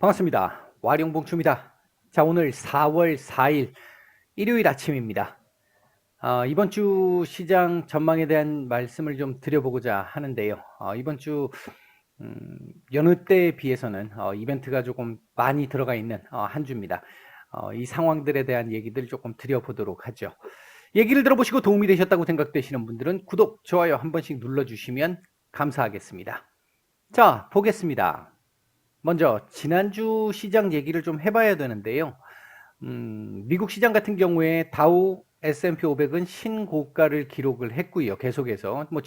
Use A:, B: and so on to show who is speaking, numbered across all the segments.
A: 반갑습니다. 와룡봉추입니다. 자, 오늘 4월 4일 일요일 아침입니다. 이번 주 시장 전망에 대한 말씀을 좀 드려보고자 하는데요. 이번 주 여느 때에 비해서는 이벤트가 조금 많이 들어가 있는 한 주입니다. 이 상황들에 대한 얘기들 조금 드려보도록 하죠. 얘기를 들어보시고 도움이 되셨다고 생각되시는 분들은 구독, 좋아요 한 번씩 눌러주시면 감사하겠습니다. 자, 보겠습니다. 먼저 지난주 시장 얘기를 좀 해봐야 되는데요. 미국 시장 같은 경우에 다우 S&P 500은 신고가를 기록을 했고요. 계속해서 뭐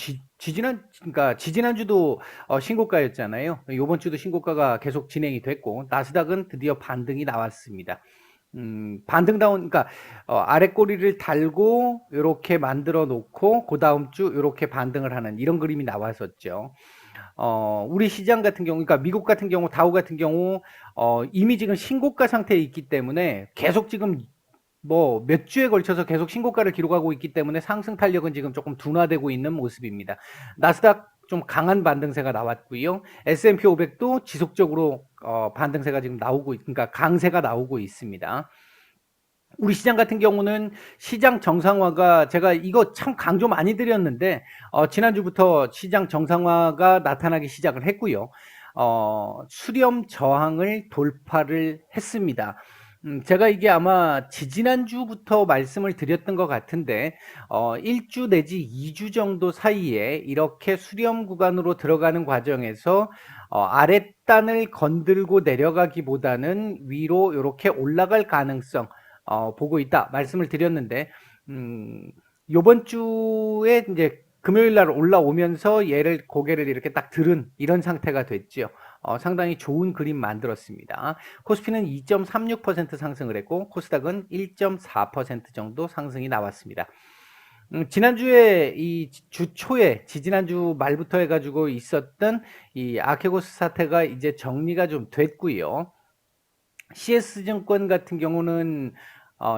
A: 그러니까 지지난주도 신고가였잖아요. 이번 주도 신고가가 계속 진행이 됐고 나스닥은 드디어 반등이 나왔습니다. 반등다운, 그러니까 아래 꼬리를 달고 이렇게 만들어 놓고 그 다음 주 이렇게 반등을 하는 이런 그림이 나왔었죠. 우리 시장 같은 경우, 그러니까 미국 같은 경우, 다우 같은 경우, 이미 지금 신고가 상태에 있기 때문에 계속 지금 뭐 몇 주에 걸쳐서 계속 신고가를 기록하고 있기 때문에 상승 탄력은 지금 조금 둔화되고 있는 모습입니다. 나스닥 좀 강한 반등세가 나왔고요. S&P 500도 지속적으로 반등세가 지금 나오고, 그러니까 강세가 나오고 있습니다. 우리 시장 같은 경우는 시장 정상화가 제가 이거 참 강조 많이 드렸는데 지난주부터 시장 정상화가 나타나기 시작을 했고요. 수렴 저항을 돌파를 했습니다. 제가 이게 아마 지지난주부터 말씀을 드렸던 것 같은데 1주 내지 2주 정도 사이에 이렇게 수렴 구간으로 들어가는 과정에서 아랫단을 건들고 내려가기보다는 위로 이렇게 올라갈 가능성 보고 있다 말씀을 드렸는데 요번 주에 이제 금요일 날 올라오면서 얘를 고개를 이렇게 딱 들은 이런 상태가 됐죠. 상당히 좋은 그림 만들었습니다. 코스피는 2.36% 상승을 했고 코스닥은 1.4% 정도 상승이 나왔습니다. 지난주에 이 주 초에 지지난주 말부터 해가지고 있었던 이 아케고스 사태가 이제 정리가 좀 됐고요. CS증권 같은 경우는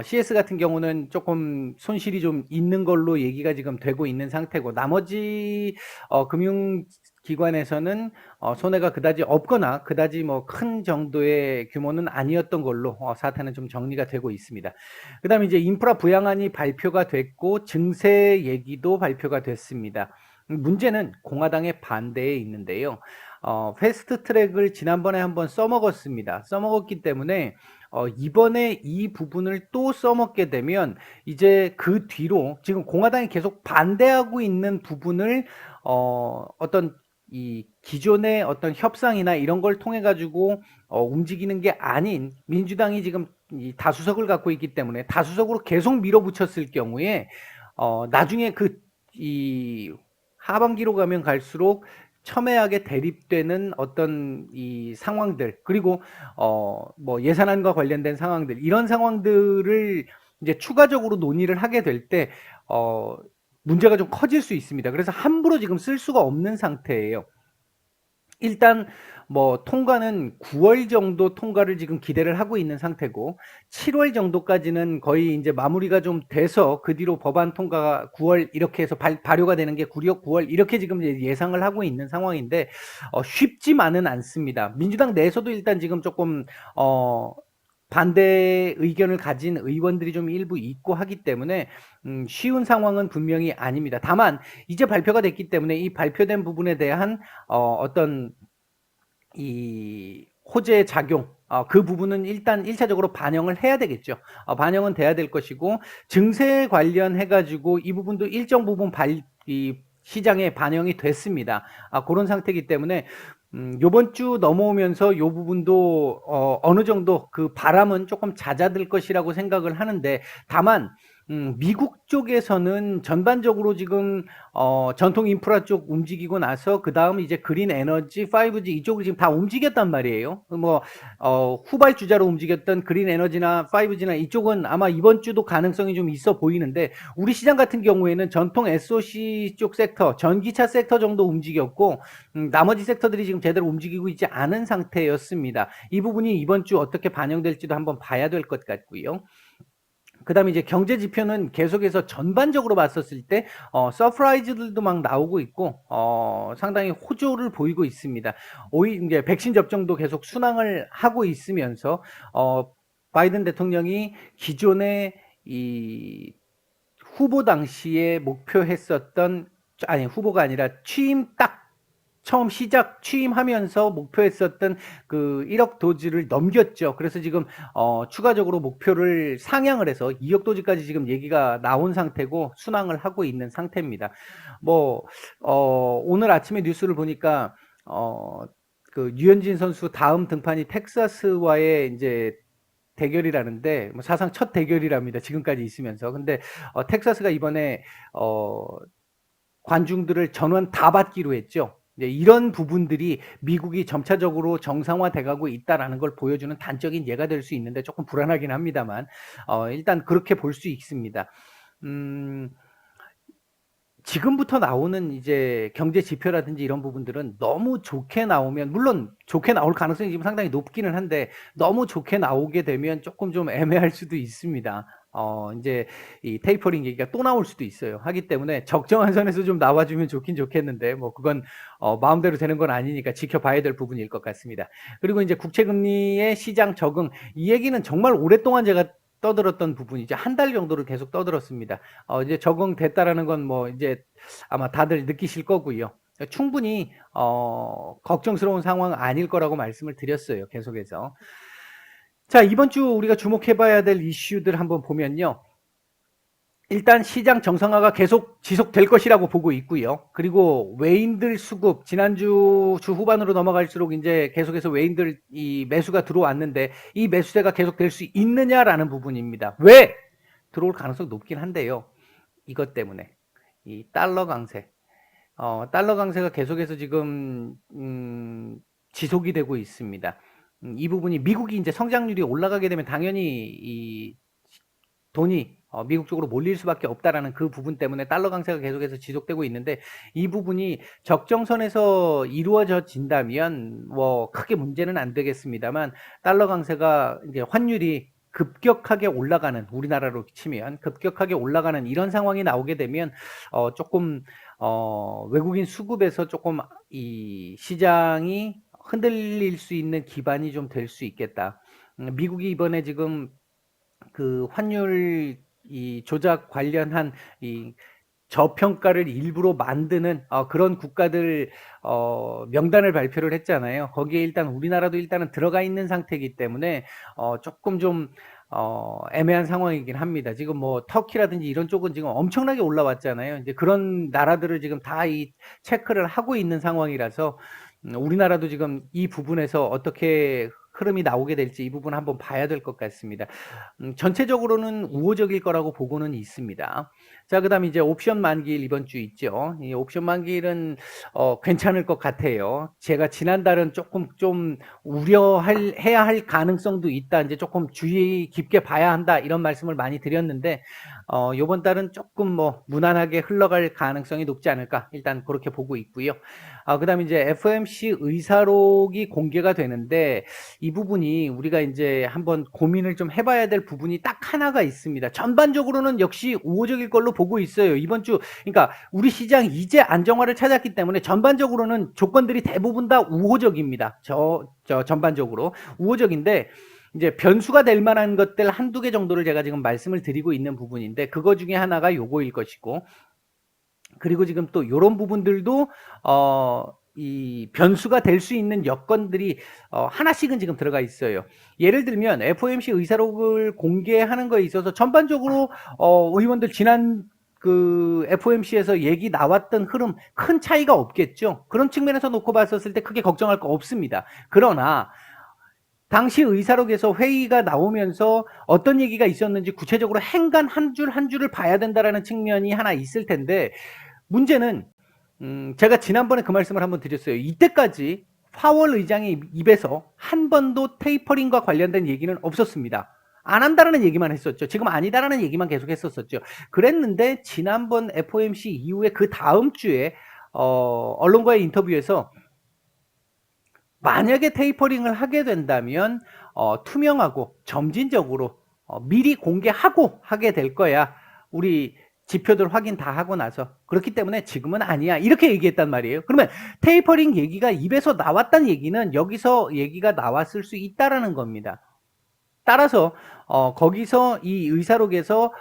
A: CS 같은 경우는 조금 손실이 좀 있는 걸로 얘기가 지금 되고 있는 상태고 나머지 금융기관에서는 손해가 그다지 없거나 그다지 뭐 큰 정도의 규모는 아니었던 걸로 사태는 좀 정리가 되고 있습니다. 그 다음에 이제 인프라 부양안이 발표가 됐고 증세 얘기도 발표가 됐습니다. 문제는 공화당의 반대에 있는데요. 패스트 트랙을 지난번에 한번 써먹었습니다. 써먹었기 때문에 이번에 이 부분을 또 써먹게 되면 이제 그 뒤로 지금 공화당이 계속 반대하고 있는 부분을 어떤 이 기존의 어떤 협상이나 이런 걸 통해 가지고 움직이는 게 아닌 민주당이 지금 이 다수석을 갖고 있기 때문에 다수석으로 계속 밀어붙였을 경우에 나중에 이 하반기로 가면 갈수록 첨예하게 대립되는 어떤 이 상황들 그리고 뭐 예산안과 관련된 상황들 이런 상황들을 이제 추가적으로 논의를 하게 될 때 문제가 좀 커질 수 있습니다. 그래서 함부로 지금 쓸 수가 없는 상태예요. 일단 뭐 통과는 9월 정도 통과를 지금 기대를 하고 있는 상태고 7월 정도까지는 거의 이제 마무리가 좀 돼서 그 뒤로 법안 통과가 9월 이렇게 해서 발효가 되는 게 9월 이렇게 지금 예상을 하고 있는 상황인데 쉽지만은 않습니다. 민주당 내에서도 일단 지금 조금 반대 의견을 가진 의원들이 좀 일부 있고 하기 때문에 쉬운 상황은 분명히 아닙니다. 다만 이제 발표가 됐기 때문에 이 발표된 부분에 대한 어떤 이 호재 작용 그 부분은 일단 1차적으로 반영을 해야 되겠죠. 반영은 돼야 될 것이고 증세 관련해 가지고 이 부분도 일정 부분 이 시장에 반영이 됐습니다. 그런 상태이기 때문에 요번 주 넘어오면서 요 부분도 어느 정도 그 바람은 조금 잦아들 것이라고 생각을 하는데 다만 미국 쪽에서는 전반적으로 지금 전통 인프라 쪽 움직이고 나서 그 다음 이제 그린 에너지, 5G 이쪽을 지금 다 움직였단 말이에요. 뭐 후발주자로 움직였던 그린 에너지나 5G나 이쪽은 아마 이번 주도 가능성이 좀 있어 보이는데 우리 시장 같은 경우에는 전통 SOC 쪽 섹터, 전기차 섹터 정도 움직였고 나머지 섹터들이 지금 제대로 움직이고 있지 않은 상태였습니다. 이 부분이 이번 주 어떻게 반영될지도 한번 봐야 될 것 같고요. 그다음에 이제 경제 지표는 계속해서 전반적으로 봤었을 때 서프라이즈들도 막 나오고 있고 상당히 호조를 보이고 있습니다. 이제 백신 접종도 계속 순항을 하고 있으면서 바이든 대통령이 기존의 이 후보 당시에 목표했었던, 아니 후보가 아니라 처음 취임하면서 목표했었던 그 1억 도지를 넘겼죠. 그래서 지금 추가적으로 목표를 상향을 해서 2억 도지까지 지금 얘기가 나온 상태고 순항을 하고 있는 상태입니다. 오늘 아침에 뉴스를 보니까 그 류현진 선수 다음 등판이 텍사스와의 이제 대결이라는데, 사상 첫 대결이랍니다. 지금까지 있으면서. 근데 텍사스가 이번에 관중들을 전원 다 받기로 했죠. 이런 부분들이 미국이 점차적으로 정상화돼 가고 있다라는 걸 보여주는 단적인 예가 될 수 있는데 조금 불안하긴 합니다만 일단 그렇게 볼 수 있습니다. 지금부터 나오는 이제 경제 지표라든지 이런 부분들은 너무 좋게 나오면, 물론 좋게 나올 가능성이 지금 상당히 높기는 한데 너무 좋게 나오게 되면 조금 좀 애매할 수도 있습니다. 이제 이 테이퍼링 얘기가 또 나올 수도 있어요. 하기 때문에 적정한 선에서 좀 나와주면 좋긴 좋겠는데 그건 마음대로 되는 건 아니니까 지켜봐야 될 부분일 것 같습니다. 그리고 이제 국채금리의 시장 적응, 이 얘기는 정말 오랫동안 제가 떠들었던 부분이죠. 한 달 정도를 계속 떠들었습니다. 이제 적응됐다라는 건 이제 아마 다들 느끼실 거고요. 충분히 걱정스러운 상황 아닐 거라고 말씀을 드렸어요. 계속해서. 자, 이번 주 우리가 주목해봐야 될 이슈들 한번 보면요. 일단 시장 정상화가 계속 지속될 것이라고 보고 있고요. 그리고 외인들 수급, 지난주 주 후반으로 넘어갈수록 이제 계속해서 외인들 이 매수가 들어왔는데 이 매수세가 계속될 수 있느냐라는 부분입니다. 왜? 들어올 가능성이 높긴 한데요. 이것 때문에 이 달러 강세, 달러 강세가 계속해서 지금 지속이 되고 있습니다. 이 부분이 미국이 이제 성장률이 올라가게 되면 당연히 이 돈이 미국 쪽으로 몰릴 수밖에 없다라는 그 부분 때문에 달러 강세가 계속해서 지속되고 있는데, 이 부분이 적정선에서 이루어진다면 크게 문제는 안 되겠습니다만, 달러 강세가 이제 환율이 급격하게 올라가는, 우리나라로 치면 급격하게 올라가는 이런 상황이 나오게 되면 조금 외국인 수급에서 조금 이 시장이 흔들릴 수 있는 기반이 좀 될 수 있겠다. 미국이 이번에 지금 그 환율 이 조작 관련한 이 저평가를 일부러 만드는 그런 국가들 명단을 발표를 했잖아요. 거기에 일단 우리나라도 일단은 들어가 있는 상태이기 때문에 조금 좀 애매한 상황이긴 합니다. 지금 터키라든지 이런 쪽은 지금 엄청나게 올라왔잖아요. 이제 그런 나라들을 지금 다 이 체크를 하고 있는 상황이라서 우리나라도 지금 이 부분에서 어떻게 흐름이 나오게 될지 이 부분 한번 봐야 될 것 같습니다. 전체적으로는 우호적일 거라고 보고는 있습니다. 자, 그다음에 이제 옵션 만기일 이번 주 있죠. 이 옵션 만기일은 괜찮을 것 같아요. 제가 지난달은 조금 좀 해야 할 가능성도 있다, 이제 조금 주의 깊게 봐야 한다, 이런 말씀을 많이 드렸는데 요번 달은 조금 무난하게 흘러갈 가능성이 높지 않을까, 일단 그렇게 보고 있고요. 그다음에 이제 FOMC 의사록이 공개가 되는데 이 부분이 우리가 이제 한번 고민을 좀 해봐야 될 부분이 딱 하나가 있습니다. 전반적으로는 역시 우호적일 걸로 보고 있어요. 이번 주, 그러니까 우리 시장이 이제 안정화를 찾았기 때문에 전반적으로는 조건들이 대부분 다 우호적입니다. 전반적으로 우호적인데, 이제 변수가 될 만한 것들 한두 개 정도를 제가 지금 말씀을 드리고 있는 부분인데, 그거 중에 하나가 요거일 것이고, 그리고 지금 또 요런 부분들도 이 변수가 될 수 있는 여건들이 하나씩은 지금 들어가 있어요. 예를 들면 FOMC 의사록을 공개하는 거에 있어서 전반적으로 의원들 지난 그 FOMC에서 얘기 나왔던 흐름 큰 차이가 없겠죠. 그런 측면에서 놓고 봤었을 때 크게 걱정할 거 없습니다. 그러나 당시 의사록에서 회의가 나오면서 어떤 얘기가 있었는지 구체적으로 행간 한 줄 한 줄을 봐야 된다라는 측면이 하나 있을 텐데, 문제는 제가 지난번에 그 말씀을 한번 드렸어요. 이때까지 파월 의장의 입에서 한 번도 테이퍼링과 관련된 얘기는 없었습니다. 안 한다라는 얘기만 했었죠. 지금 아니다라는 얘기만 계속 했었었죠. 그랬는데 지난번 FOMC 이후에 그 다음 주에 언론과의 인터뷰에서 만약에 테이퍼링을 하게 된다면 투명하고 점진적으로 미리 공개하고 하게 될 거야. 우리 지표들 확인 다 하고 나서. 그렇기 때문에 지금은 아니야. 이렇게 얘기했단 말이에요. 그러면 테이퍼링 얘기가 입에서 나왔다는 얘기는 여기서 얘기가 나왔을 수 있다라는 겁니다. 따라서 거기서 이 의사록에서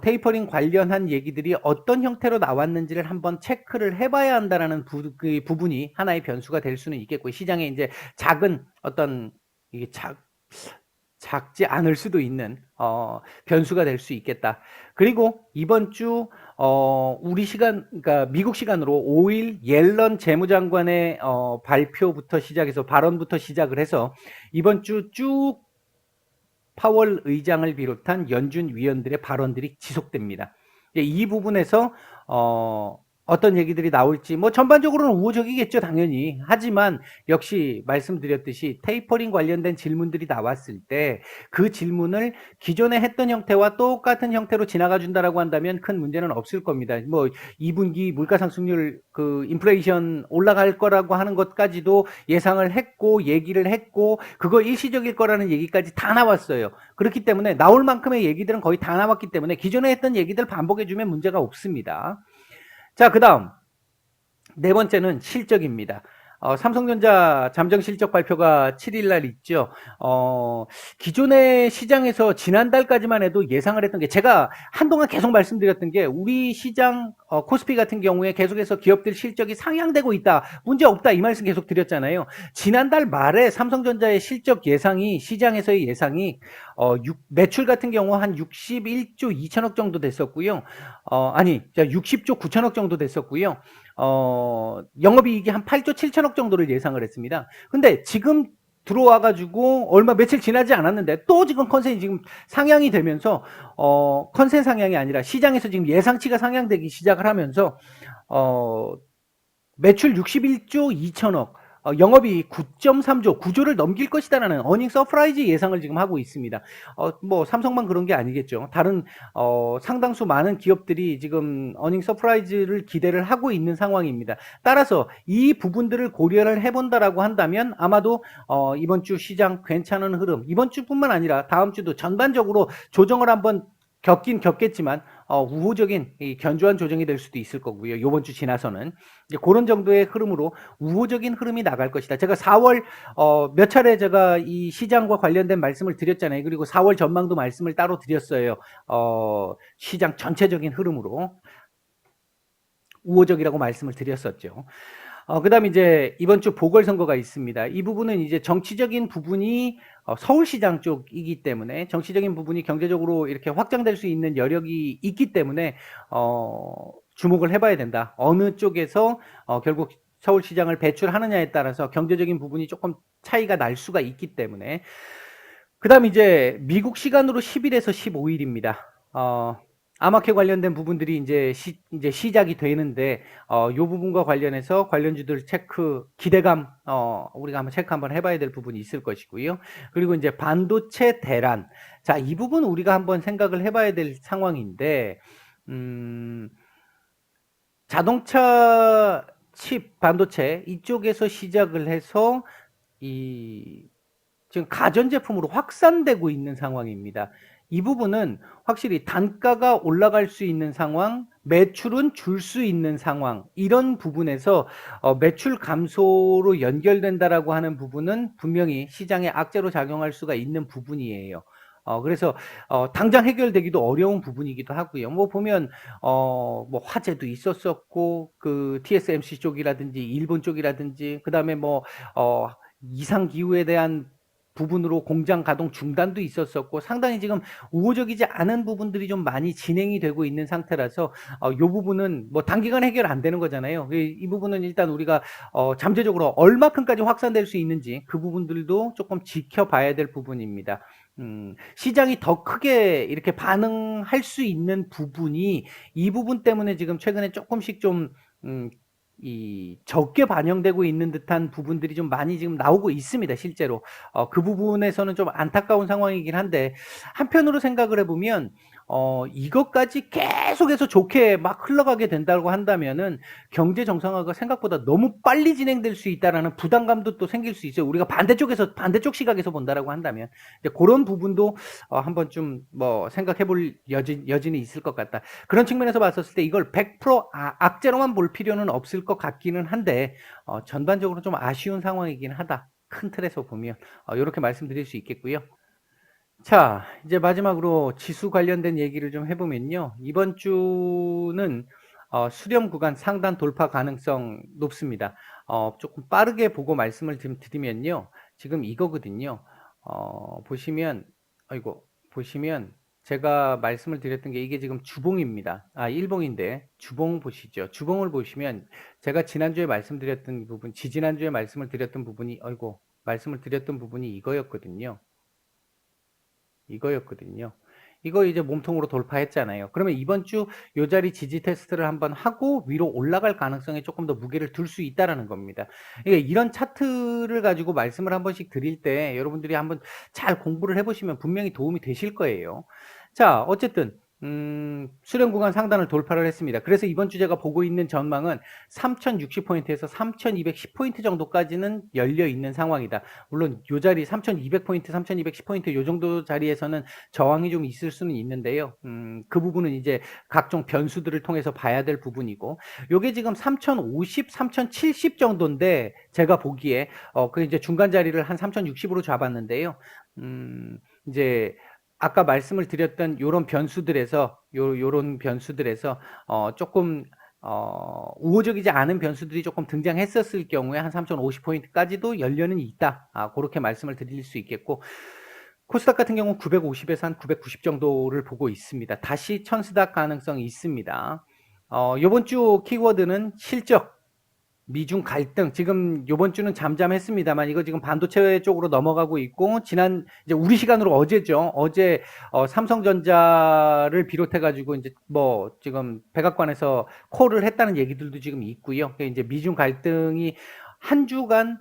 A: 테이퍼링 관련한 얘기들이 어떤 형태로 나왔는지를 한번 체크를 해봐야 한다라는 그 부분이 하나의 변수가 될 수는 있겠고, 시장에 이제 작은 어떤 이게 작지 않을 수도 있는 변수가 될 수 있겠다. 그리고 이번 주 우리 시간, 그러니까 미국 시간으로 5일 옐런 재무장관의 발표부터 시작해서 발언부터 시작을 해서 이번 주 쭉 파월 의장을 비롯한 연준 위원들의 발언들이 지속됩니다. 이 부분에서 어떤 얘기들이 나올지 뭐 전반적으로는 우호적이겠죠, 당연히. 하지만 역시 말씀드렸듯이 테이퍼링 관련된 질문들이 나왔을 때 그 질문을 기존에 했던 형태와 똑같은 형태로 지나가 준다라고 한다면 큰 문제는 없을 겁니다. 뭐 2분기 물가 상승률 그 인플레이션 올라갈 거라고 하는 것까지도 예상을 했고 얘기를 했고 그거 일시적일 거라는 얘기까지 다 나왔어요. 그렇기 때문에 나올 만큼의 얘기들은 거의 다 나왔기 때문에 기존에 했던 얘기들 반복해 주면 문제가 없습니다. 자, 그 다음 네 번째는 실적입니다. 삼성전자 잠정 실적 발표가 7일 날 있죠. 기존의 시장에서 지난달까지만 해도 예상을 했던 게 제가 한동안 계속 말씀드렸던 게 우리 시장 코스피 같은 경우에 계속해서 기업들 실적이 상향되고 있다. 문제 없다. 이 말씀 계속 드렸잖아요. 지난달 말에 삼성전자의 실적 예상이 시장에서의 예상이 매출 같은 경우 한 61조 2천억 정도 됐었고요. 60조 9천억 정도 됐었고요. 영업이익이 한 8조 7천억 정도를 예상을 했습니다. 근데 지금 들어와가지고 얼마 며칠 지나지 않았는데 또 지금 컨센이 지금 상향이 되면서 컨센 상향이 아니라 시장에서 지금 예상치가 상향되기 시작을 하면서 매출 61조 2천억, 영업이익 9.3조, 9조를 넘길 것이다라는 어닝 서프라이즈 예상을 지금 하고 있습니다. 뭐 삼성만 그런 게 아니겠죠. 다른 상당수 많은 기업들이 지금 어닝 서프라이즈를 기대를 하고 있는 상황입니다. 따라서 이 부분들을 고려를 해본다라고 한다면 아마도 이번 주 시장 괜찮은 흐름, 이번 주뿐만 아니라 다음 주도 전반적으로 조정을 한번 겪긴 겪겠지만 우호적인 견조한 조정이 될 수도 있을 거고요. 이번 주 지나서는 이제 그런 정도의 흐름으로 우호적인 흐름이 나갈 것이다. 제가 4월 몇 차례 제가 이 시장과 관련된 말씀을 드렸잖아요. 그리고 4월 전망도 말씀을 따로 드렸어요. 시장 전체적인 흐름으로 우호적이라고 말씀을 드렸었죠. 그 다음에 이제 이번 주 보궐선거가 있습니다. 이 부분은 이제 정치적인 부분이 서울시장 쪽이기 때문에 정치적인 부분이 경제적으로 이렇게 확장될 수 있는 여력이 있기 때문에 주목을 해봐야 된다. 어느 쪽에서 결국 서울시장을 배출하느냐에 따라서 경제적인 부분이 조금 차이가 날 수가 있기 때문에. 그 다음 이제 미국 시간으로 10일에서 15일입니다. 아마케 관련된 부분들이 이제 시작이 되는데 요 부분과 관련해서 관련주들 체크 기대감 우리가 한번 체크 한번 해봐야 될 부분이 있을 것이고요. 그리고 이제 반도체 대란, 자, 이 부분 우리가 한번 생각을 해봐야 될 상황인데 자동차 칩 반도체 이쪽에서 시작을 해서 지금 가전제품으로 확산되고 있는 상황입니다. 이 부분은 확실히 단가가 올라갈 수 있는 상황, 매출은 줄 수 있는 상황, 이런 부분에서 매출 감소로 연결된다라고 하는 부분은 분명히 시장의 악재로 작용할 수가 있는 부분이에요. 그래서 당장 해결되기도 어려운 부분이기도 하고요. 뭐 보면 뭐 화재도 있었었고 그 TSMC 쪽이라든지 일본 쪽이라든지 그다음에 뭐 이상 기후에 대한 부분으로 공장 가동 중단도 있었었고 상당히 지금 우호적이지 않은 부분들이 좀 많이 진행이 되고 있는 상태라서 이 부분은 뭐 단기간 해결 안 되는 거잖아요. 이 부분은 일단 우리가 잠재적으로 얼마큼까지 확산될 수 있는지 그 부분들도 조금 지켜봐야 될 부분입니다. 시장이 더 크게 이렇게 반응할 수 있는 부분이 이 부분 때문에 지금 최근에 조금씩 좀 적게 반영되고 있는 듯한 부분들이 좀 많이 지금 나오고 있습니다. 실제로 그 부분에서는 좀 안타까운 상황이긴 한데 한편으로 생각을 해보면 이것까지 계속해서 좋게 막 흘러가게 된다고 한다면은 경제 정상화가 생각보다 너무 빨리 진행될 수 있다라는 부담감도 또 생길 수 있어요. 우리가 반대쪽 시각에서 본다라고 한다면 이제 그런 부분도 한번 좀 뭐 생각해 볼 여진이 있을 것 같다. 그런 측면에서 봤었을 때 이걸 100% 악재로만 볼 필요는 없을 것 같기는 한데 전반적으로 좀 아쉬운 상황이긴 하다. 큰 틀에서 보면 이렇게 말씀드릴 수 있겠고요. 자, 이제 마지막으로 지수 관련된 얘기를 좀 해보면요. 이번 주는 수렴 구간 상단 돌파 가능성 높습니다. 조금 빠르게 보고 말씀을 좀 드리면요. 지금 이거거든요. 보시면, 아이고, 보시면 제가 말씀을 드렸던 게 이게 지금 주봉입니다. 일봉인데 주봉 보시죠. 주봉을 보시면 제가 지난주에 말씀드렸던 부분, 지지난주에 말씀을 드렸던 부분이, 말씀을 드렸던 부분이 이거였거든요. 이거 이제 몸통으로 돌파했잖아요. 그러면 이번 주 요 자리 지지 테스트를 한번 하고 위로 올라갈 가능성에 조금 더 무게를 둘 수 있다라는 겁니다. 그러니까 이런 차트를 가지고 말씀을 한 번씩 드릴 때 여러분들이 한번 잘 공부를 해보시면 분명히 도움이 되실 거예요. 자, 어쨌든 수렴 구간 상단을 돌파를 했습니다. 그래서 이번 주 제가 보고 있는 전망은 3060포인트에서 3210포인트 정도까지는 열려 있는 상황이다. 물론 요 자리 3200포인트, 3210포인트 요 정도 자리에서는 저항이 좀 있을 수는 있는데요. 그 부분은 이제 각종 변수들을 통해서 봐야 될 부분이고, 요게 지금 3050, 3070 정도인데 제가 보기에 그 이제 중간 자리를 한 3060으로 잡았는데요. 이제 아까 말씀을 드렸던 요런 변수들에서 요런 변수들에서 조금 우호적이지 않은 변수들이 조금 등장했었을 경우에 한 3050포인트까지도 연료는 있다. 그렇게 말씀을 드릴 수 있겠고, 코스닥 같은 경우 950에서 한 990 정도를 보고 있습니다. 다시 천스닥 가능성이 있습니다. 요번 주 키워드는 실적, 미중 갈등. 지금 요번 주는 잠잠했습니다만 이거 지금 반도체 쪽으로 넘어가고 있고, 이제 우리 시간으로 어제죠. 어제 삼성전자를 비롯해 가지고 이제 뭐 지금 백악관에서 콜을 했다는 얘기들도 지금 있고요. 이제 미중 갈등이 한 주간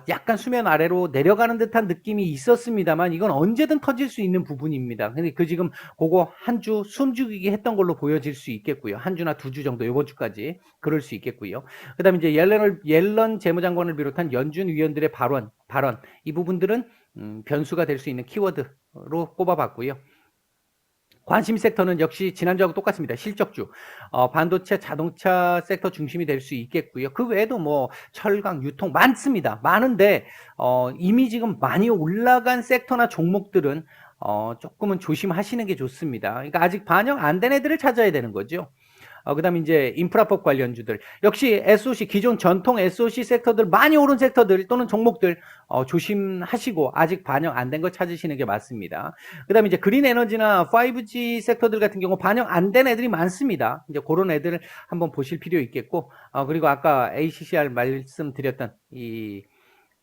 A: 약간 수면 아래로 내려가는 듯한 느낌이 있었습니다만 이건 언제든 터질 수 있는 부분입니다. 근데 지금 그거 한 주 숨죽이게 했던 걸로 보여질 수 있겠고요. 한 주나 두 주 정도 이번 주까지 그럴 수 있겠고요. 그다음에 이제 옐런 재무장관을 비롯한 연준 위원들의 발언 이 부분들은 변수가 될 수 있는 키워드로 꼽아봤고요. 관심 섹터는 역시 지난주하고 똑같습니다. 실적주, 반도체, 자동차 섹터 중심이 될 수 있겠고요. 그 외에도 뭐 철강, 유통 많습니다. 많은데 이미 지금 많이 올라간 섹터나 종목들은 조금은 조심하시는 게 좋습니다. 그러니까 아직 반영 안 된 애들을 찾아야 되는 거죠. 그다음에 이제 인프라법 관련주들 역시 SOC 기존 전통 SOC 섹터들 많이 오른 섹터들 또는 종목들 조심하시고 아직 반영 안 된 거 찾으시는 게 맞습니다. 그다음에 이제 그린 에너지나 5G 섹터들 같은 경우 반영 안 된 애들이 많습니다. 이제 그런 애들을 한번 보실 필요 있겠고 그리고 아까 ACCR 말씀드렸던 이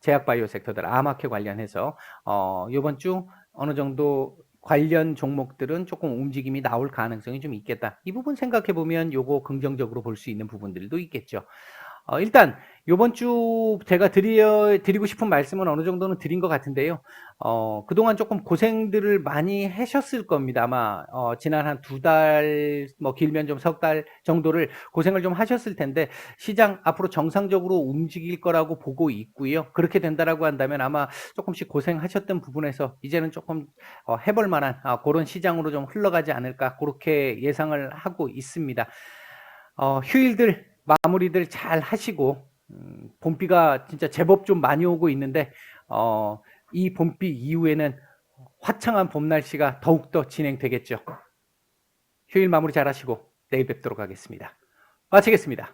A: 제약바이오 섹터들 아마케 관련해서 이번 주 어느 정도 관련 종목들은 조금 움직임이 나올 가능성이 좀 있겠다. 이 부분 생각해 보면 요거 긍정적으로 볼 수 있는 부분들도 있겠죠. 일단 요번 주 제가 드리고 싶은 말씀은 어느 정도는 드린 것 같은데요. 그동안 조금 고생들을 많이 하셨을 겁니다. 아마 지난 한 두 달, 뭐 길면 좀 석 달 정도를 고생을 좀 하셨을 텐데 시장 앞으로 정상적으로 움직일 거라고 보고 있고요. 그렇게 된다라고 한다면 아마 조금씩 고생하셨던 부분에서 이제는 조금 해볼 만한 그런 시장으로 좀 흘러가지 않을까 그렇게 예상을 하고 있습니다. 휴일들 마무리들 잘 하시고 봄비가 진짜 제법 좀 많이 오고 있는데 이 봄비 이후에는 화창한 봄 날씨가 더욱더 진행되겠죠. 휴일 마무리 잘 하시고 내일 뵙도록 하겠습니다. 마치겠습니다.